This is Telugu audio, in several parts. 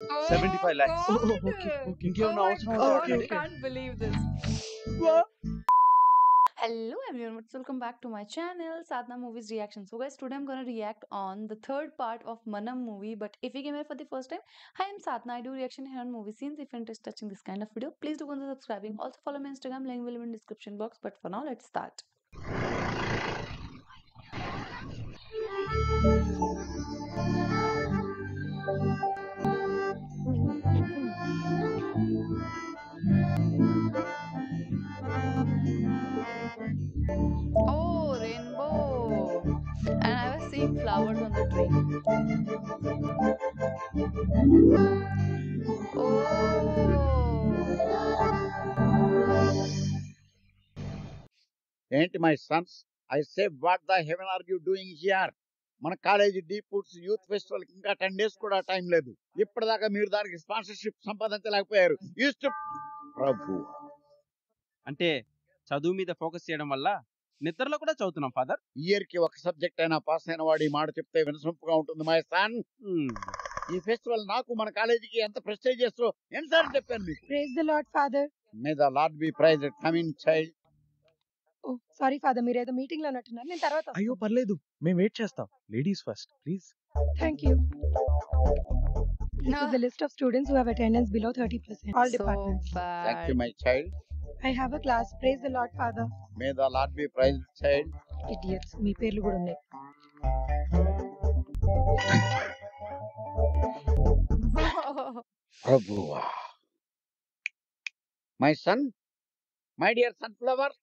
Oh 75 lakhs. God! okay, okay. ఇంకేమన్నా Oh my అవసరం God! ఉంటే I అడగండి. can't believe this. Hello everyone, welcome back to my channel Sadhna Movies Reaction. So guys, today I'm gonna react on the third part of Manam movie. But if you came here for the first time, hi, I'm Sadhna. I do reaction here on movie scenes. If you're interested touching this kind of video, please do consider subscribing. Also follow my Instagram, link will be in description box. But for now, let's start. Oh, rainbow! And I was seeing flowers on the tree. Oh! ఏంటి my sons, I say what the heaven are you doing here? మన college D foods youth festival కి ఇంకా 10 days కూడా టైం లేదు. ఇప్పటిదాకా మీరు దానికి స్పాన్సర్షిప్ సంపాదించలేకపోయారు. ప్రభు, అంటే చదువు మీద ఫోకస్ చేయడం వల్ల నిద్రలో కూడా చదువుతున్నాం ఫాదర్. ఇయర్ కి ఒక సబ్జెక్ట్ అయినా పాస్ అయిన వాడు ఈ మాట చెప్తే వినసొంపుగా ఉంటుంది మై సన్. ఈ ఫెస్టివల్ నాకు మన కాలేజీకి ఎంత ప్రెస్టేజియస్ ఎన్నిసార్లు చెప్పాను మీకు. Praise the Lord, Father. May the Lord be praised. Come in child. Oh, sorry, Father. మీరు ఏదో మీటింగ్ లో ఉన్నట్టున్నారు. నేను తర్వాత అయ్యో పర్లేదు, మేము వెయిట్ చేస్తాం. Ladies first please. Thank you. This No. is the list of students who have attendance below 30%. All So departments. Thank bad. You my child. I have a class. Praise the Lord, Father. May the Lord be praised child. Idiots. మీ పేర్లు కూడా ఉన్నాయి. ప్రభువా. My son, my dear sunflower,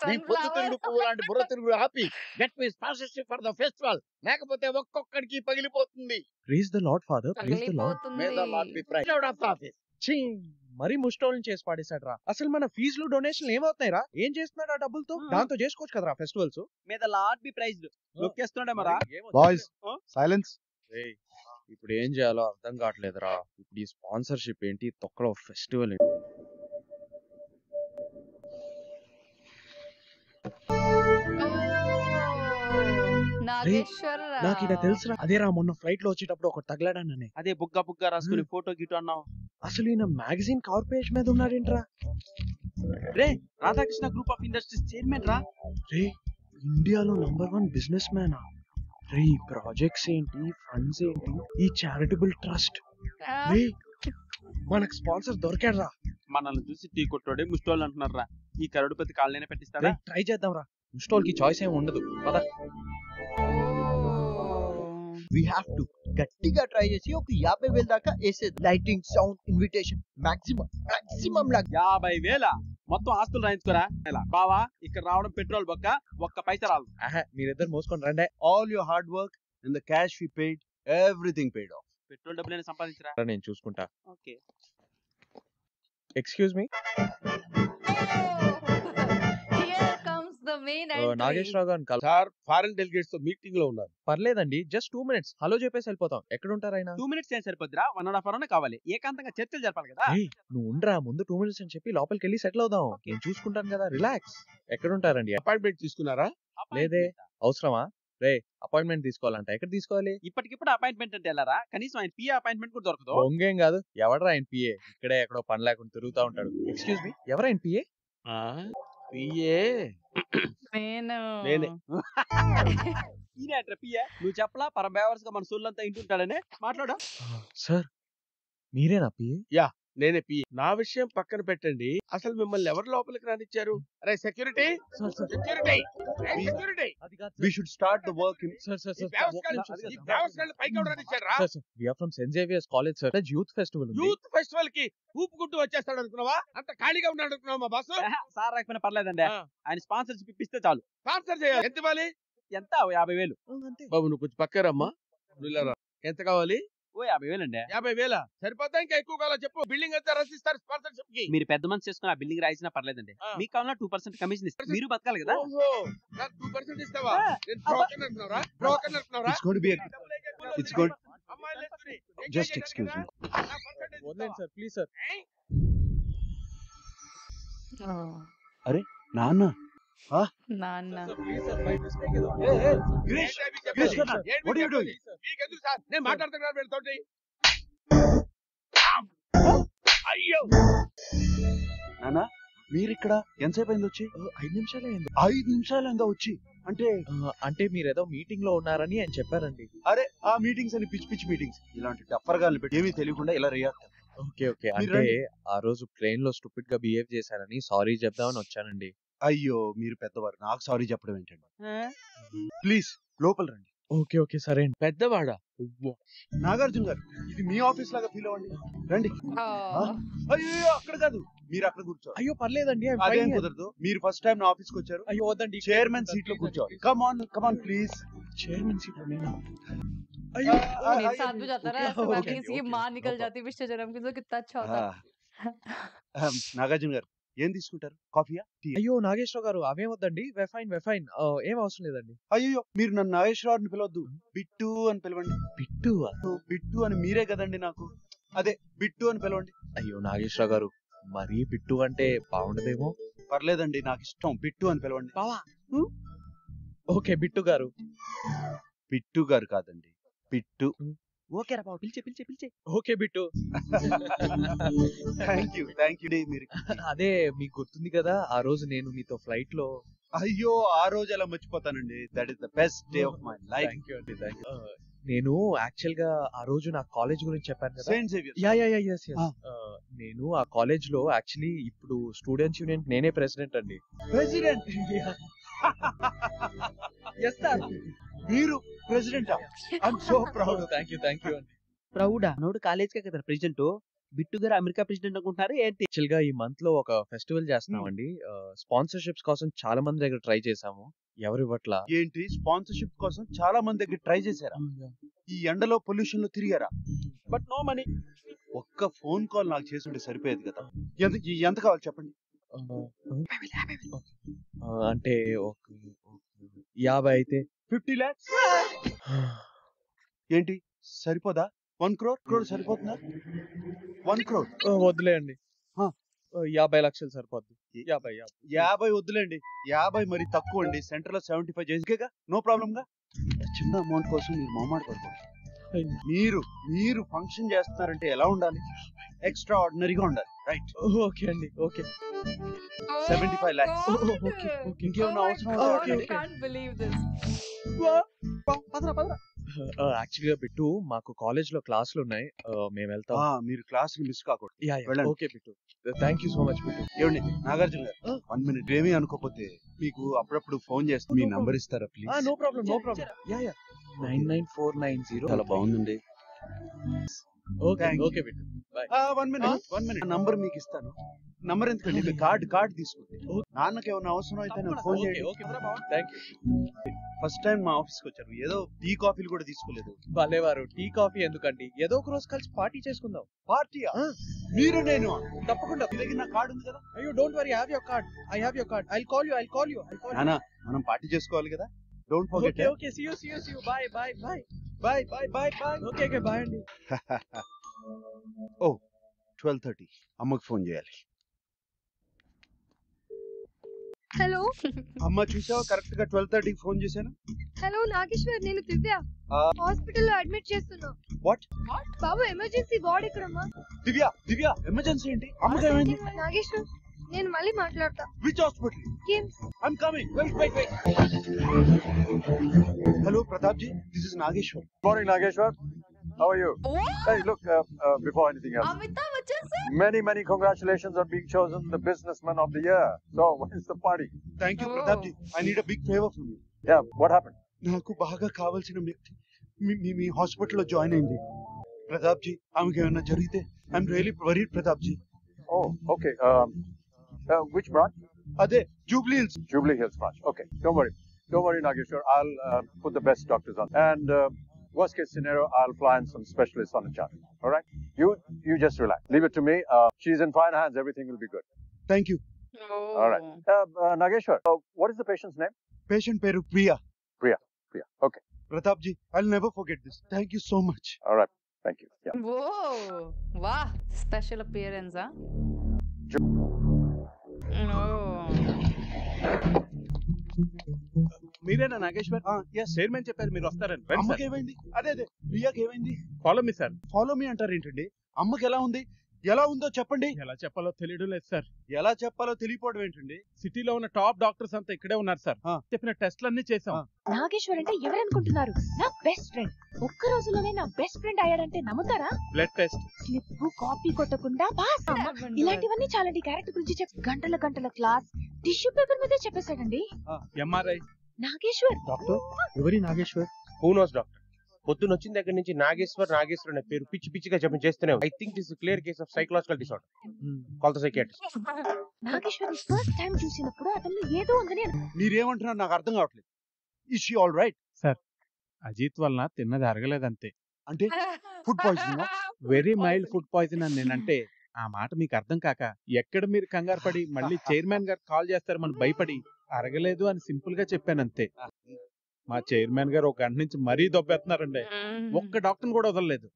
నీ పొద్దు తిరుగుడు పువ్వు లాంటి బుర్ర తిరుగుడు happy get me sponsorship for the festival, లేకపోతే ఒక్కొక్కడికి పగిలిపోతుంది. Praise the Lord Father, praise the Lord. May the Lord be praised. Out of the office. ఛీ, మరీ ముస్టోల్ని చేసి పాడేశాడు రా. అసలు మన ఫీజులు డొనేషన్లు ఏమవుతాయి రా? ఏం చేస్తున్నాడు ఆ డబ్బులతో? దాంతో చేసుకోవచ్చు కదరా ఫెస్టివల్స్. మీద lord be praised నొక్కేస్తున్నాడే Mara. Boys Huh? Silence. ఇప్పుడు ఏం చేయాలో అర్థం కావట్లేదురా. ఇప్పుడు ఈ స్పాన్సర్షిప్ ఏంటి, తొక్కలో ఫెస్టివల్ ఏంటి? నాగేశ్వర నాకు ఇలా తెలుసురా. అదేరా మొన్న ఫ్లైట్ లో వచ్చేటప్పుడు ఒకటి తగలాడాననే. అదే బుగ్గ బుగ్గ రాసుకుని ఫోటో గిటో అన్నావు. అసలు ఈయన మ్యాగజైన్ కవర్ పేజ్ మీద ఉన్నాడేంట్రా? రే, Radhakrishna group of industries chairman రా. రే, ఇండియాలో #1 బిజినెస్ మ్యాన్. రే, ఈ ప్రాజెక్ట్స్ ఏంటి, ఫండ్స్ ఏంటి, ఈ చారిటబుల్ ట్రస్ట్. రే, మనకు స్పాన్సర్ దొరికాడు రా. మనల్ని చూసి టీ కొట్టోడే ముస్టోళ్ళు అంటున్నారు రా. ఈ కరోడుపతి కాళ్ళనే పెట్టిస్తాడా? ట్రై చేద్దాం రా. ఇన్స్టాల్ కి చాయిస్ ఏమి ఉండదు. పద. వి హావ్ టు గట్టిగా ట్రై చేసి ఒక 50,000 దాకా వేసేది. లైటింగ్, సౌండ్, ఇన్విటేషన్ మాక్సిమం లాగా 50,000 మొత్తం ఆస్తులు రాయించుకోరా. ఎలా బావా, ఇక్కడ రావడం పెట్రోల్ బొక్క, ఒక్క పైసా రాదు. మీరిద్దరు మోసుకొని రండి. All your hard work and the cash we paid, everything paid off. Petrol డబ్బులైనా సంపాదించరా. నేను చూసుకుంటా. Okay. Excuse me. Here comes the main entry. Nageswararao గారిని కల. సార్ ఫారెన్ డెలిగేట్స్ తో మీటింగ్ లో ఉన్నారు. పర్లేదండి, జస్ట్ 2 minutes హలో చెప్పేసి వెళ్ళిపోతాం. ఎక్కడ ఉంటారు ఆయన? 2 minutes ఏం సరిపోద్దిరా, 1.5 hour కావాలి. ఏకాంతంగా చర్చలు జరపాలి కదా. ఏయ్, నువ్వు ఉండరా. ముందు 2 minutes అని చెప్పి లోపలికి వెళ్ళి సెటిల్ అవుదాం. నేను చూసుకుంటాను కదా, రిలాక్స్. ఎక్కడ ఉంటారండి? అపాయింట్మెంట్ తీసుకున్నారా? లేదే. అవసరమా? రే, అపాయింట్మెంట్ తీసుకోవాలంట. ఎక్కడ తీసుకోవాలి? ఇప్పటికిప్పుడు అపాయింట్మెంట్ అంటే వెళ్ళారా? కనీసం ఆయన పిఏ అపాయింట్మెంట్ కూడా దొరకదు. ఒంగేం కాదు. ఎవడరా ఆయన పిఏ? ఇక్కడే ఎక్కడో పని లేకుండా తిరుగుతా ఉంటాడు. ఎక్స్క్యూజ్ మీ, ఎవరైనా పిఏ? పిఏ నేను నేనే. ఈయన పిఏ. నువ్వు చెప్పలా పరమేవర్స్ గా మన సోళ్ళంతా ఇంటుంటాడనే మాట్లాడా. సార్, మీరేనా పిఏ? నేనే పిఏ. నా విషయం పక్కన పెట్టండి, అసలు మిమ్మల్ని ఎవరు లోపలికి రానిచ్చారు? అరే security, security, security. We should start the work in పైకి ఎవరు రానిచ్చారా? We are from Saint Xavier's college sir. Youth festival ఉంది. యూత్ ఫెస్టివల్ కి ఊపుకుంటూ వచ్చేస్తాడు అనుకున్నావా? అంత ఖాళీగా ఉన్నాడు అనుకున్నావా మా బాసు? సార్ రాకపోయినా పర్లేదండి, ఆయన స్పాన్సర్షిప్ ఇప్పిస్తే చాలు. స్పాన్సర్ చేయాలి. ఎంత ఇవ్వాలి? ఎంత? 50,000. అంతే. బాబు నువ్వు కొంచెం పక్కరమ్మా. ఎంత కావాలి? ఓ 50,000 అండి. 50,000 సరిపోతా? ఇంకా ఎక్కువ కావాలో చెప్పు. బిల్డింగ్ అంతా రసిస్తారు స్పాన్సర్షిప్ కి. మీరు పెద్ద మనసు చేసుకుని ఆ బిల్డింగ్ రాయించినా పర్లేదండి. మీకు కావాలన్నా 2% కమిషన్ ఇస్తారు. మీరు బతకాలి కదా. ఓహో, నాకు 2% ఇస్తావా? నేను బ్రోకర్ అంటున్నారా? బ్రోకర్ అంటున్నారా? It's going to be it's good. అమ్మాయిలు వేసుకుని Just excuse me. వదిలేండి సార్, ప్లీజ్ సార్. నాన్న నాన్న ప్లీజ్ సార్, బై మిస్టేక్ ఏదో. Girish, Girish, what are you doing? మీకెందుకు సార్? నేను మాట్లాడుతున్నాను వీళ్ళతోటి. నానా మీరు ఇక్కడ ఎంతసేపు అయింది వచ్చి? 5 నిమిషాలే అయింది. 5 నిమిషాలు అయిందా వచ్చి? అంటే అంటే మీరు ఏదో మీటింగ్ లో ఉన్నారని ఆయన చెప్పారండి. అరే ఆ మీటింగ్స్ అని పిచ్చి పిచ్చి మీటింగ్స్, ఇలాంటి టఫర్గాల్ని పెట్టి ఏమీ తెలియకుండా ఇలా రియాక్ట్. Okay okay. మీరు అంటే రండి. ఆ రోజు ప్లేన్ లో స్టూపిడ్ గా బిహేవ్ చేశానని సారీ చెప్దామని వచ్చానండి. అయ్యో మీరు పెద్దవారు, నాకు సారీ చెప్పడం ఏంటండి? ప్లీజ్ లోపల రండి. ఓకే ఓకే సరే అండి. పెద్దవాడా? నాగార్జున గారు ఇది మీ ఆఫీస్ లాగా ఫీల్ అవ్వండి, రండి. అయ్యో అక్కడ కాదు, మీరు అక్కడ కూర్చోవాలి. అయ్యో పర్లేదండి. I'm అదేం fine. కుదరదు, మీరు ఫస్ట్ టైం నా ఆఫీస్ కి వచ్చారు. అయ్యో వద్దండి. చైర్మన్ సీట్ లో కూర్చోవాలి. Come on please. Chairman seat లో నేనా? అయ్యో मेरे साथ भी जाता रहा ऐसे, मैं Okay, किसी की okay, माँ no निकल problem. जाती पिछले जन्म की, तो कितना अच्छा होता. నాగార్జున గారు ఏం తీసుకుంటారు? కాఫీయా, టీ? అయ్యో నాగేశ్వర గారు అవేం వద్దండి. వెఫైన్ ఏం అవసరం లేదండి. అయ్యో మీరు నన్ను నాగేశ్వరరావుని పిలవద్దు, బిట్టు అని పిలవండి. బిట్టు? బిట్టు అని మీరే కదండి నాకు, అదే బిట్టు అని పిలవండి. అయ్యో నాగేశ్వర గారు మరీ బిట్టు అంటే బాగుండదేమో. పర్లేదండి, నాకు ఇష్టం, బిట్టు అని పిలవండి. ఓకే బిట్టు గారు. బిట్టు గారు కాదండి, బిట్టు. ఓకే రా బాబు, పిలిచే. ఓకే బిట్టు. థ్యాంక్ యూ మీరు. అదే మీకు గుర్తుంది కదా ఆ రోజు నేను మీతో ఫ్లైట్ లో. అయ్యో ఆ రోజు ఎలా మర్చిపోతానండి, that is the best day of my life. Thank you అండి. నేను యాక్చువల్ గా ఆ రోజు నా కాలేజ్ గురించి చెప్పాను కదా. Saint Xavier. yes. నేను ఆ కాలేజ్ లో యాక్చువల్లీ ఇప్పుడు స్టూడెంట్స్ యూనియన్ నేనే ప్రెసిడెంట్ అండి. ప్రెసిడెంట్? Yes sir. మీరు president? I'm so proud. Thank you అండి. ప్రౌడా నోడు కాలేజ్ కే కదా ప్రెసిడెంట్, బిట్టు గారు అమెరికా ప్రెసిడెంట్ అనుకుంటున్నారు ఏంటి? యాక్చువల్ గా ఈ మంత్ లో ఒక ఫెస్టివల్ చేస్తున్నామండి. స్పాన్సర్షిప్స్ కోసం చాలా మంది దగ్గర ట్రై చేసాము, ఎవరు ఇవ్వట్లా. ఏంటి స్పాన్సర్షిప్ కోసం చాలా మంది దగ్గర ట్రై చేశారా? ఈ ఎండలో పొల్యూషన్ లో తిరిగారా? But no money. ఒక్క ఫోన్ కాల్ నాకు చేసుంటే సరిపోయేది కదా. ఎంత కావాలి చెప్పండి? అంటే 50 అయితే 50 lakhs. ఏంటి సరిపోదా? 1 crore సరిపోతుందా? 1 crore వద్దులే అండి. 50 లక్షలు సరిపోద్ది. 50 వద్దులేండి, 50 మరి తక్కువ అండి. సెంటర్ లో 75 చేసేగా, నో ప్రాబ్లం గా. చిన్న అమౌంట్ కోసం మీరు మొహమాటపడకూడదు. మీరు ఫంక్షన్ చేస్తున్నారంటే ఎలా ఉండాలి? ఎక్స్ట్రా ఆర్డినరీగా ఉండాలి, రైట్? ఓకే అండి. Okay 75 lakhs. ఓకే ఇంకేమన్నా అవసరం Oh, ఉంటే I అడగండి. can't believe this. యాక్చువల్ గా బిట్టు మాకు కాలేజ్ లో క్లాసులు ఉన్నాయి, మేము వెళ్తాం. మీరు క్లాస్ మిస్ కాకూడదు. వెళ్ళండి. Okay Bittu, thank you so much Bittu. ఏమండి నాగార్జున గారు, 1 minute ఏమీ అనుకోకపోతే మీకు అప్పుడప్పుడు ఫోన్ చేస్తే మీ నంబర్ ఇస్తారా ప్లీజ్? No problem 99490. చాలా బాగుందండి. Thank okay Bittu. 1 minute number మీకు ఇస్తాను. నంబర్ ఎందుకండి, కార్డ్ తీసుకోండి. నాన్నకి ఏమైనా అవసరం అయితే నాకు ఫోన్ చేయండి. Thank you. ఫస్ట్ టైం మా ఆఫీస్కి వచ్చారు, ఏదో టీ కాఫీలు కూడా తీసుకోలేదు. భలేవారు, టీ కాఫీ ఎందుకండి, ఏదో ఒక రోజు కలిసి పార్టీ చేసుకుందాం. పార్టీయా? మీరు నేను తప్పకుండా. మీ దగ్గర నా కార్డు ఉంది కదా? అయ్యో don't worry, I have your card. I'll call you. నానా మనం పార్టీ చేసుకోవాలి కదా, don't forget. Okay see you. Bye. Okay bye అండి. ఓ 12:30 అమ్మకి ఫోన్ చేయాలి. హలో అమ్మ చూసావా, కరెక్ట్ గా 12:30 ఫోన్ చేశాను. హలో నాగేశ్వర్, నేను దివ్య. హాస్పిటల్లో అడ్మిట్ చేస్తున్నా. వాట్? బాబు ఎమర్జెన్సీ వార్డ్ ఎక్కడమ్మా? దివ్య ఎమర్జెన్సీ ఏంటి? అమ్మకి ఏమైంది? నాగేశ్వర్ నేను మళ్ళీ మాట్లాడతా. Which hospital? KIMS. I'm coming. Wait. Hello Pratap ji, this is Nageshwar. Morning, Nageshwar. How are you? Hey, look, before anything else, Amitabh Bachchan sir. many congratulations on being chosen the businessman of the year. So, when's the party? Thank you Pratap ji. I need a big favour from you. Yeah, what happened? నాకు బాగా కావాల్సిన వ్యక్తి మీ హాస్పిటల్లో జాయిన్ అయింది. ప్రతాప్ జీ, ఆమెకి ఏమైనా జరిగితే I'm really worried Pratap ji. Oh, okay. Which branch? అదే Jubilee Hills. Jubilee Hills branch. Okay, don't worry, Nageshwar. I'll put the best doctors on. And worst case scenario, I'll fly in some specialists on the chart. All right? You just relax. Leave it to me. She's in fine hands. Everything will be good. Thank you. All right. Nageshwar, what is the patient's name? Patient పేరు Priya. Priya. Okay. Pratap ji, I will never forget this. Thank you so much. All right. Thank you. Yeah. Whoa, wow, special appearance, huh? No. మీరేనా నాగేశ్వర్? ఎస్. చైర్మన్ చెప్పారు మీరు వస్తారని. అమ్మకి ఏమైంది? అదే ప్రియాకి ఏమైంది? Follow me sir. Follow me అంటారు ఏంటండి? అమ్మకి ఎలా ఉంది? ఎలా ఉందో చెప్పండి. ఎలా చెప్పాలో తెలియడం లేదు సార్. ఎలా చెప్పాలో తెలియపోవడం ఏంటండి? సిటీలో ఉన్న టాప్ డాక్టర్స్ అంతా ఇక్కడే ఉన్నారు సార్. చెప్పిన టెస్ట్లన్నీ చేసాం. నాగేశ్వర్ అంటే ఎవరనుకుంటున్నారు? నా బెస్ట్ ఫ్రెండ్. ఒక్క రోజులోనే నా బెస్ట్ ఫ్రెండ్ అయ్యాడంటే నమ్ముతారా? బ్లడ్ టెస్ట్, స్లిప్ కాపీ కొట్టకుండా పాస్. ఇలాంటివన్నీ చాలా క్యారెక్టర్ గురించి గంటల గంటల క్లాస్ టిష్యూ పేపర్ మీదే చెప్పేశాడండి. ఎంఆర్ఐ. నాగేశ్వర్ డాక్టర్ ఎవరి నాగేశ్వర్? Who knows doctor. పొద్దున్న వచ్చిన దగ్గర నుంచి నాగేశ్వర్ అనే పేరు పిచ్చి పిచ్చిగా చేస్తూనే. I think it's clear case of psychological disorder. Call the psychiatrist. Nageshwar first time చూసినప్పుడు అతను ఏదో ఉందని. మీరేమంటున్నారు నాకు అర్థం కావట్లేదు. Is she all right? Sir, Ajith వలన తిన్నది అరగలేదంతే. అంటే food poison? Very mild food poison అని నేనంటే ఆ మాట మీకు అర్థం కాక ఎక్కడ మీరు కంగారు పడి మళ్ళీ చైర్మన్ గారు కాల్ చేస్తారని భయపడి అరగలేదు అని సింపుల్ గా చెప్పానంతే. మా చైర్మన్ గారు ఒక గంట నుంచి మరీ దొబ్బెత్తున్నారండి. ఒక్క డాక్టర్ కూడా వదలలేదు.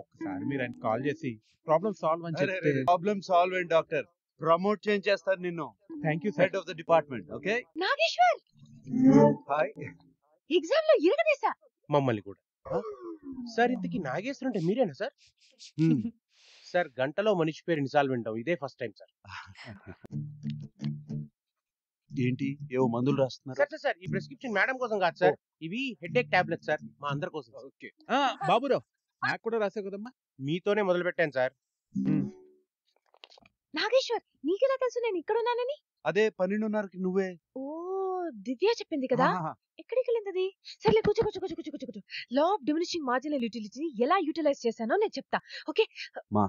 ఒక్కసారి మీరు ఆయన కాల్ చేసి ప్రాబ్లం సాల్వ్ అని చెప్తే. ప్రాబ్లం సాల్వ్ ఏంటి డాక్టర్? ప్రమోట్ చేస్తారు నిన్ను. Thank you head of the department. Okay Nageshwar hi. Exam లో ఇరగదీసా మమ్మల్ని కూడా. సార్, ఇంతకీ నాగేశ్వర్ అంటే మీరేనా సార్? సార్, గంటలో మనిషి పేరు నిజాలు వింటాం ఇదే ఫస్ట్ టైం సార్. ఏంటి ఏవో మందులు రాస్తున్నారు? సార్ సార్, ఈ ప్రిస్క్రిప్షన్ మేడం కోసం కాదు సార్. ఇవి హెడేక్ టాబ్లెట్ సార్, మా అందరి కోసం. ఓకే బాబురావు, నాకు కూడా రాసావు కదమ్మా. మీతోనే మొదలు పెట్టాను సార్. నాగేశ్వర్, నీకెలా తెలుసు నేను ఇక్కడ ఉన్నానని? అదే 12:30కి నువ్వే. ఓ, దివ్య చెప్పింది కదా. ఎక్కడికి వెళ్ళింది? సర్లే, కూర్చో కూర్చో కూర్చో కూర్చో కూర్చో. లా ఆఫ్ డిమినిషింగ్ మార్జినల్ యూటిలిటీని ఎలా యూటిలైజ్ చేశానో నేను చెప్తా. ఓకే, మా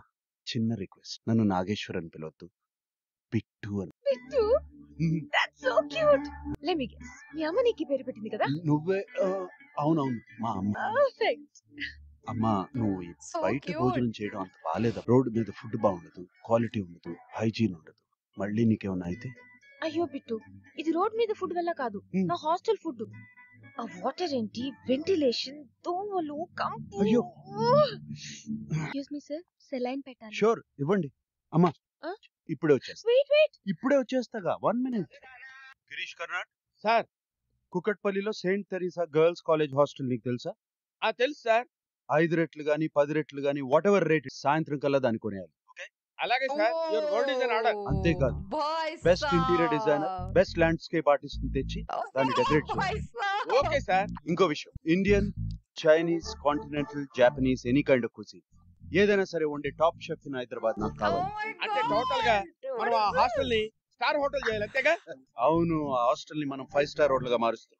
చిన్న రిక్వెస్ట్, నన్ను నాగేశ్వర్ అని పిలవద్దు, బిట్టు అని. Bittu? That's so cute. Let me guess, మీ అమ్మ నీకు పేరు పెట్టింది కదా? నువ్వే? అవునవును, మా అమ్మ. పర్ఫెక్ట్. అమ్మా, నువ్వు బయట భోజనం చేయడం అంత బాగాలేదు. రోడ్డు మీద ఫుడ్ బాగుండదు, క్వాలిటీ ఉండదు, హైజీన్ ఉండదు. మళ్ళీ నీకేమన్నా అయితే? అయ్యో బిట్టు, ఇది రోడ్ మీద ఫుడ్ వల్ల కాదు, నా హాస్టల్ ఫుడ్. ఆ వాటర్ ఏంటి, వెంటిలేషన్, దోమలు, కంపు. అయ్యో. ఎక్స్క్యూజ్ మీ సార్, సెలైన్ పెట్టాలి. షూర్, ఇవ్వండి. అమ్మా, ఇప్పుడే వచ్చేస్తా. ఇప్పుడే వచ్చేస్తాగా, 1 minute. గిరీష్ కర్నాడ్ సార్, కుకట్పల్లిలో Saint Teresa girls college hostel నీకు తెలుసా? తెలుసు సార్. 5 రెట్లు గానీ 10 రెట్లు గానీ వాట్ ఎవర్ రేట్, సాయంత్రం కల్లా దాన్ని కొనేయాలి. అలాగే sir, your word is an order. అంతేకాదు, best interior designer, best landscape artist ని తెచ్చి దాన్ని డెకరేట్ చేయాలి. Okay sir. ఇంకో విషయం, Indian, Chinese, continental, Japanese, any kind of cuisine ఏదైనా సరే వండే టాప్ షెఫ్ ఇన్ హైదరాబాద్ నాకు కావాలి. అంటే టోటల్ గా మనం ఆ హాస్టల్ ని స్టార్ హోటల్ చేయాలి, అంతేగా? అవును, ఆ హాస్టల్ ని మనం 5 స్టార్ హోటల్ గా మారుస్తాం.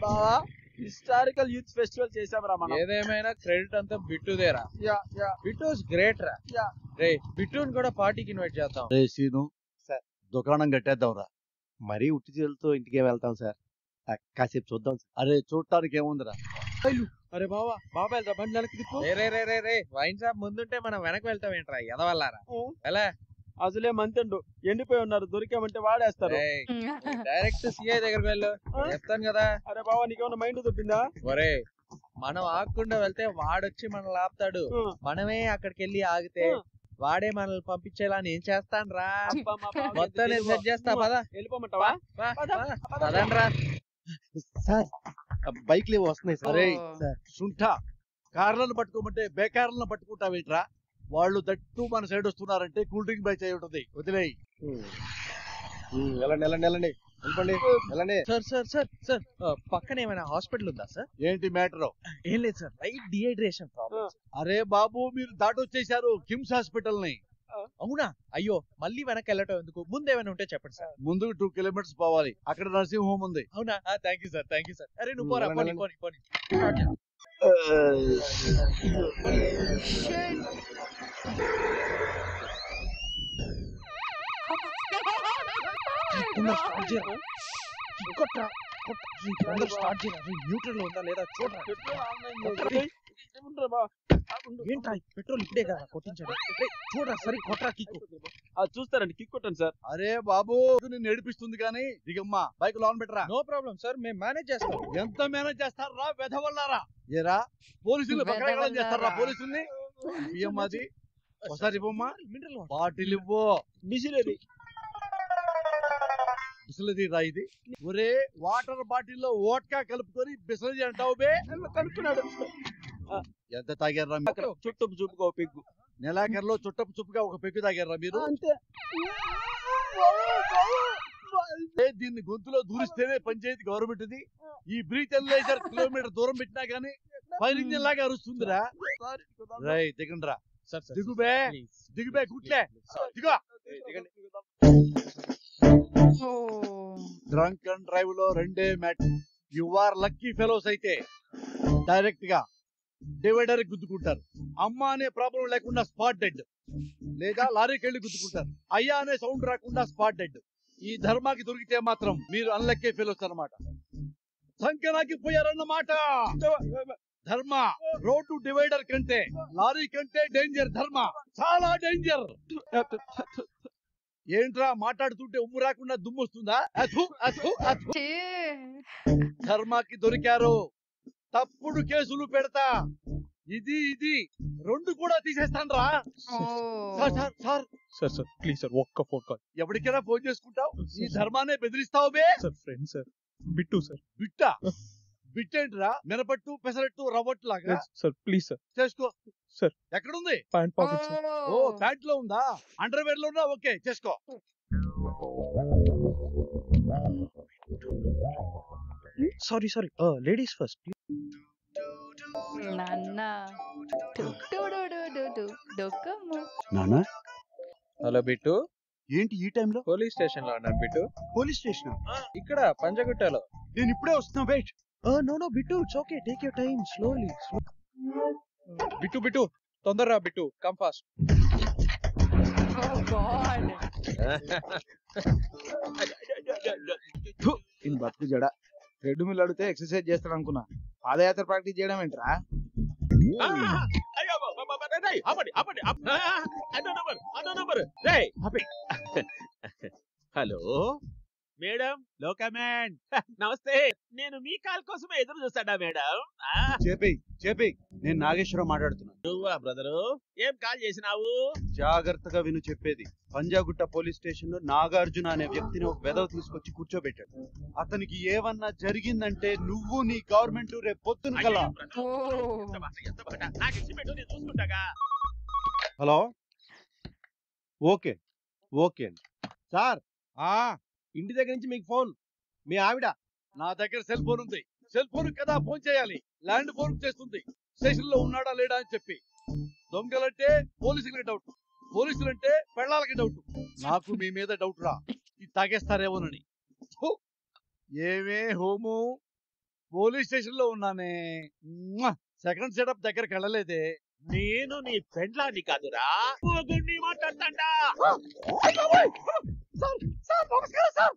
బావా, హిస్టారికల్ యూత్ ఫెస్టివల్ చేసామరా మనం. ఏదేమైనా క్రెడిట్ అంతా బిట్టుదేరా. బిట్టూస్ గ్రేట్ రా. రే, బిట్టూని కూడా పార్టీకి ఇన్వైట్ చేద్దాం. రే సీను, సార్ దుకాణం కట్టేద్దాం రా. మరీ ఉట్టి చేతులతో ఇంటికే వెళ్తాం సార్, కాసేపు చూద్దాం. అరే, చూడటానికి ఏముందిరా. అరే బావా, బాబాయ్ రా, బండి వెనక్కి తిప్పు. రే, వైన్ షాప్ ముందుంటే మనం వెనక్కి వెళ్తాం ఏంట్రా ఎదవల్లారా. ఎలా అసలే మంతండు ఎండిపోయి ఉన్నారు, దొరికామంటే వాడేస్తారు. డైరెక్ట్ సిఐ దగ్గరకు వెళ్ళు, చెప్తాను కదా. అరే బావా, నీకేమన్నా మైండ్ దొబ్బిందా? ఒరే, మనం ఆగకుండా వెళ్తే వాడొచ్చి మనల్ని ఆపుతాడు. మనమే అక్కడికి వెళ్ళి ఆగితే వాడే మనల్ని పంపించేలా నేను చేస్తాను రా. మొత్తం నేను సెట్ చేస్తా, పదా. వెళ్ళిపోమంటావా? పదండ్రా. సార్, బైక్లు ఏవో వస్తున్నాయి సార్. సుంఠా, కార్లను పట్టుకోమంటే బేకార్లను పట్టుకుంటావేంట్రా? వాళ్ళు దట్టు మన సైడ్ వస్తున్నారంటే కూల్ డ్రింక్ బ్యాచ్ అయి ఉంటుంది, వదిలేయి. వెళ్ళండి వెళ్ళండి వెళ్ళండి. సార్, పక్కన ఏమైనా హాస్పిటల్ ఉందా సార్? ఏంటి మ్యాటర్? ఏం లేదు సార్, లైట్ డిహైడ్రేషన్ ప్రాబ్లం. అరే బాబు, మీరు దాటొచ్చేసారు కిమ్స్ హాస్పిటల్ ని. అవునా? అయ్యో, మళ్ళీ వెనక్కి వెళ్ళటం ఎందుకు? ముందు ఏమైనా ఉంటే చెప్పండి సార్. ముందుకు 2 kilometers పోవాలి, అక్కడ నర్సింగ్ హోమ్ ఉంది. అవునా? Thank you sir. అరే నువ్వు పోరా, పోనీ. న్యూట్రల్ లో ఉందా లేదా చూడరా. ఏంట్రా, పెట్రోల్ ఇప్పుడే కదా కొట్టించాడు. చూడరా, సరే కొట్టరా, కిక్. చూస్తారండి, కిక్ కొట్టండి సార్. అరే బాబు, నిన్ను ఏడిపిస్తుంది కానీ దిగమ్మా, బైక్ లోన్ పెట్టరా. నో ప్రాబ్లం సార్, మేము మేనేజ్ చేస్తాం. ఎంత మేనేజ్ చేస్తారా వెధవల్లారా? ఏరా, పోలీసులు పక్కన చేస్తారా పోలీసుల్ని? బియ్యమ్మాది ఒకసారి ఇవ్వమ్మా. బాటిల్ ఇవ్వు. బిసిలేది. బిస్లరీ రా ఇది. ఒరే వాటర్ బాటిల్లో ఓట్కా కలుపుకొని బిస్లరీ అంటావు బే. కనుక్కున్నాడు. ఎంత తాగారా చుట్టపు చూపుగా ఓ పెగ్గు. నెలాఖరులో చుట్టపు చుప్పుగా ఒక పెగ్గు తాగారా మీరు? అంతే. దీన్ని గొంతులో దూరిస్తేనే పనిచేయదు గవర్నమెంట్ ది. ఈ బ్రీత్ ఎనలైజర్ కిలోమీటర్ దూరం పెట్టినా గానీ ఫైర్ ఇంజిన్ లాగా అరుస్తుందిరా. రై దిగండ్రా. దిగుబే దిగుబే గుట్లే దిగో. డ్రంక్ అండ్ డ్రైవ్ లో రెండే match. You are lucky fellows అయితే డైరెక్ట్ గా డివైడర్ గుద్దుకుంటారు. అమ్మ అనే ప్రాబ్లం లేకుండా స్పాట్ డెడ్, లేదా లారీకి వెళ్ళి గుద్దుకుంటారు. అయ్యా అనే సౌండ్ రాకుండా స్పాట్ డెడ్. ఈ ధర్మాకి దొరికితే మాత్రం మీరు అన్లక్కే ఫెలోస్ అన్నమాట. సంకనాకి పోయారన్నమాట. ధర్మ రోడ్డు డివైడర్ కంటే లారీ కంటే డేంజర్. ధర్మ చాలా డేంజర్. ఏంట్రా మాట్లాడుతుంటే ఉమ్ము రాకుండా దుమ్ము వస్తుందా? ధర్మాకి దొరికారు. తప్పుడు కేసులు పెడతా. ఇది ఇది రెండు కూడా తీసేస్తాను రా. Sir sir sir sir sir please sir ఒక్క ఫోన్ కాల్. ఎవరికైనా ఫోన్ చేసుకుంటావు? ఈ ధర్మానే బెదిరిస్తావు బే. Sir friend sir Bittu sir. బిట్టా? బిట్టేంట్రా? మినపట్టు పెసరట్టు రవ్వట్టు లాగా. సార్ ప్లీజ్ సార్ చేసుకో. సార్ ఎక్కడుంది? Pant pocket sir. ఓ ప్యాంట్ లో ఉందా? అండర్ వేర్ లో ఉందా? ఓకే చేసుకో. Sorry ladies first. నానా హలో బిట్టు, ఏంటి ఈ టైంలో? పోలీస్ స్టేషన్ లో ఉన్నాను బిట్టు. Police station? ఇక్కడ పంజగుట్టలో. నేను ఇప్పుడే వస్తున్నా. Wait. No Bittu, it's okay, take your time, slowly. Bittu తొందరరా బిట్టు, కమ్ ఫాస్ట్. ఇన్ బతుకు జడ. రెడ్ మిల్ అడిగితే ఎక్సర్సైజ్ చేస్తాడు అనుకున్నా. పాదయాత్ర ప్రాక్టీస్ చేయడం ఏంట్రా? హలో మేడం, లోకమాన్ నమస్తే. నేను మీ కాల్ కోసమే ఎదురు చూస్తాడా మేడం? చెప్పి నేను నాగేశ్వరరావు మాట్లాడుతున్నా. నువ్వా బ్రదరు? ఏం కాల్ చేసినావు? జాగ్రత్తగా విను చెప్పేది. పంజాగుట్ట పోలీస్ స్టేషన్ లో నాగార్జున అనే వ్యక్తిని ఒక వెధవ తీసుకొచ్చి కూర్చోబెట్టాడు. అతనికి ఏమన్నా జరిగిందంటే నువ్వు నీ గవర్నమెంట్ రేపు పొద్దున కల్లా. హలో ఓకే ఓకే సార్ ఇంటి దగ్గర నుంచి మీకు ఫోన్. మీ ఆవిడ నా దగ్గర సెల్ ఫోన్ ఉంది. సెల్ ఫోన్ కదా ఫోన్ చేయాలి. ల్యాండ్ ఫోన్ చేస్తుంది. స్టేషన్ లో ఉన్నాడా లేడా అని చెప్పి. దొంగలంటే పోలీసులకి డౌట్, పోలీసులంటే పెళ్ళాలకి డౌట్. నాకు మీ మీద డౌట్ రా. ఇది తాగేస్తారేమోనని. ఏమే హోము, పోలీస్ స్టేషన్ లో ఉన్నానే. సెకండ్ సెటప్ దగ్గరికి వెళ్ళలేదే. నేను నీ పెండ్లాన్ని కాదురా, మాట్లాడతాడా.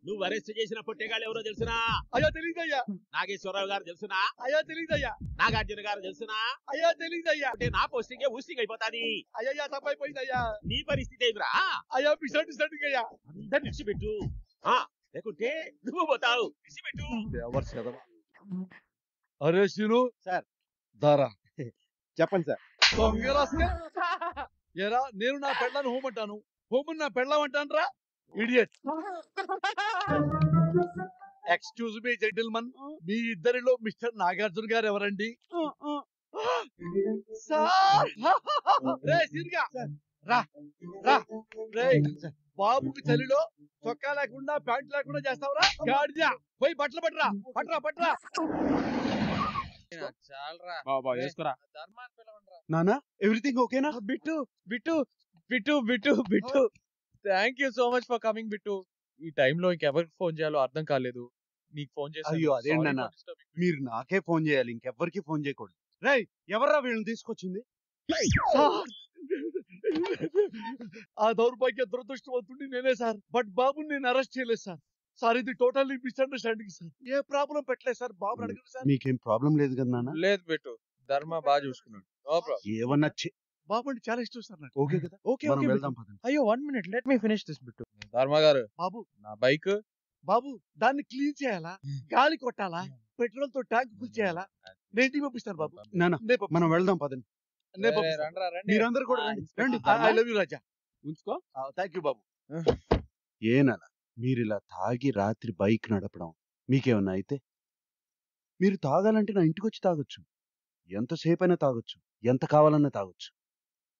నువ్వు అరెస్ట్ చేసిన పొట్టేగాళ్ళు ఎవరో తెలుసునా? అయ్యా తెలీదయ్యా. నాగేశ్వరరావు గారు తెలుసునా? అయ్యా తెలీదయ్యా. నాగార్జున గారు తెలుసునా? అయ్యా తెలీదయ్యా. అంటే నా పోస్టింగ్ ఊస్టింగ్ అయిపోతాది. అయ్యా తప్పైపోయిందయ్యా. నీ పరిస్థితి ఏమిరా? అయ్యా పిసండి అయ్యా. అందరు విడిచిపెట్టు, లేకుంటే నువ్వు పోతావు. విడిచిపెట్టు. అరే శిరు సార్. దారా చెప్పండి సార్. ఏరా నేను నా పెళ్ళాన్ని హోమంటాను, హోమన్ నా పెళ్ళామంటాను రా. ఇడియట్. ఎక్స్క్యూజ్ మీ జెంటిల్మన్, మీ ఇద్దరిలో మిస్టర్ నాగార్జున గారు ఎవరండి? బాబుకి చలిలో చొక్కా లేకుండా ప్యాంట్ లేకుండా చేస్తావురా గాడిద. పోయి బట్టలు పట్టరా, పట్టరా. నానా ఎవ్రీథింగ్ ఓకేనా? Bittu thank you so much for coming Bittu. ఈ టైంలో ఇంకెవరికి ఫోన్ చేయాలో అర్థం కాలేదు. నీకు ఫోన్ చేశాను. అయ్యో అదేంటన్నా, మీరు నాకే ఫోన్ చేయాలి, ఇంకెవ్వరికి ఫోన్ చేయకూడదు. రేయ్ ఎవర్రా వీళ్ళని తీసుకొచ్చింది? ఆ దౌర్భాగ్య దురదృష్టవంతుడి నేనే సార్. బట్ బాబుని నేను అరెస్ట్ చేయలేదు సార్. సార్ ఇది టోటల్లీ మిస్అండర్స్టాండింగ్ సార్. ఏ ప్రాబ్లం పెట్టలేదు సార్. బాబుని అడగండి సార్. మీకేం ప్రాబ్లం లేదు కదా నాన్న? లేదు బిట్టు, ధర్మ బాగా చూసుకున్నాడు. No problem. ఏమన్నా బాబు అంటే చాలా ఇష్టం సార్ నాకు. ఓకే కదా? ఓకే మనం వెళ్దాం పదండి. అయ్యో 1 minute, let me finish this Bittu. Dharma garu, బాబు నా బైక్ బాబు దాన్ని క్లీన్ చేయాలా, గాలి కొట్టాలా, పెట్రోల్ తో ట్యాంక్ ఫుల్ చేయాలా? నేను ఇంటికి పంపిస్తాను బాబు. నాన్న మనం వెళ్దాం పదండి. మీరందరూ కూడా రండి. ఐ లవ్ యూ రాజా. ఉంచుకో. థ్యాంక్ యూ బాబు. ఏ నాన్న మీరిలా తాగి రాత్రి బైక్ నడపడం మీకేమన్నా అయితే? మీరు తాగాలంటే నా ఇంటికొచ్చి తాగొచ్చు. ఎంతసేపైనా తాగొచ్చు. ఎంత కావాలన్నా తాగొచ్చు.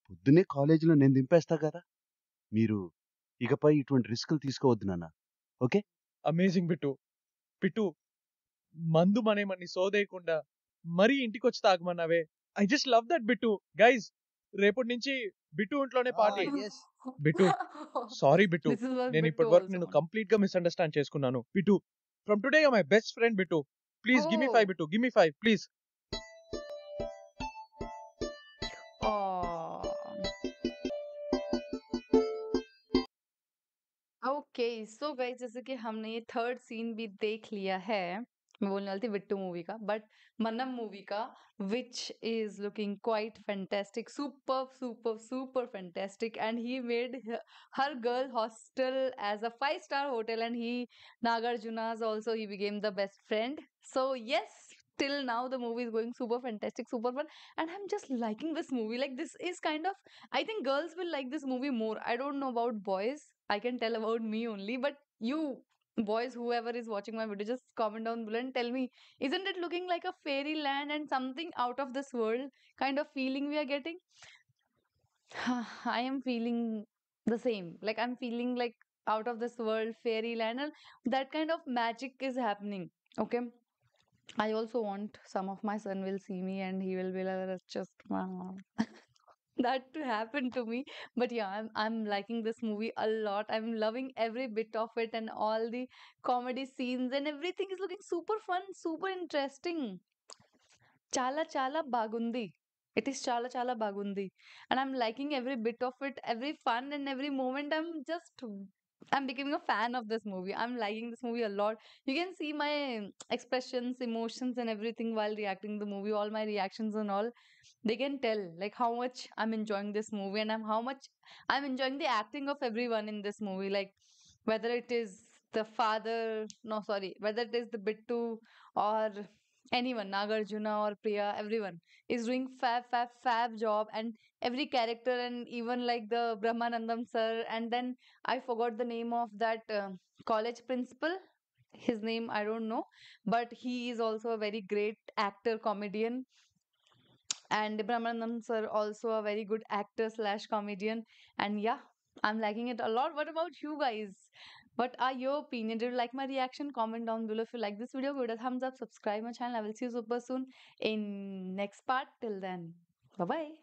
పొద్దున్నే కాలేజీలో నేను దింపేస్తా కదా! మీరు ఇకపై ఇటువంటి రిస్కులు తీసుకోవద్దు నాన్న. ఓకే? Amazing bit. బిట్టు, మందు మనేమన్ని సోదేయకుండా మరీ ఇంటికొచ్చి తాగమన్నావే. I just love that Bittu. Guys, రేపటి నుంచి బిట్టు ఇంట్లోనే party. yes. Bittu, sorry Bittu. This is what నేను Bittu ఇప్పటి వరకు also నిన్ను wants. కంప్లీట్ గా మిస్అండర్స్టాండ్ చేసుకున్నాను. Bittu, from today you are my best friend Bittu. Please give me 5 Oh. Bittu. Give me 5 please. Oh. Okay so guys जैसे कि हमने ये थर्ड सीन भी देख लिया है। मैं बोलने वाली थी विट्टू मूवी का बट मन्नम मूवी का which is looking quite fantastic super super super fantastic and he made her girl hostel as a 5-star hotel and he Nagarjuna's also he became the best friend. So yes, till now the movie is going super fantastic, super fun, and I'm just liking this movie. Like this is kind of, I think girls will like this movie more. I don't know about boys. I can tell about me only, but you boys, whoever is watching my video, just comment down below and tell me, isn't it looking like a fairyland and something out of this world kind of feeling we are getting? I am feeling the same. Like I'm feeling like out of this world, fairyland, and that kind of magic is happening. Okay. I also want some of my son will see me and he will be like, "That's just wow." That to happen to me. But yeah, I'm liking this movie a lot. I'm loving every bit of it and all the comedy scenes and everything is looking super fun, super interesting. Chala chala bagundi. It is chala chala bagundi. And I'm liking every bit of it, every fun and every moment. I'm becoming a fan of this movie. I'm liking this movie a lot. You can see my expressions, emotions, and everything while reacting the movie, all my reactions and all. They can tell like how much I'm enjoying this movie and how much I'm enjoying the acting of everyone in this movie. Like whether it is the father, no, sorry, whether it is the Bittu or anyone, Nagarjuna or Priya, everyone is doing fab job, and every character, and even like the Brahmanandam sir, and then I forgot the name of that college principal. His name I don't know, but he is also a very great actor, comedian, and Brahmanandam sir also a very good actor slash comedian. And yeah, I'm liking it a lot. What about you guys? What are your opinion? Did you like my reaction? Comment down below. If you like this video, give it a thumbs up, subscribe my channel. I will see you super soon in next part. Till then, bye bye.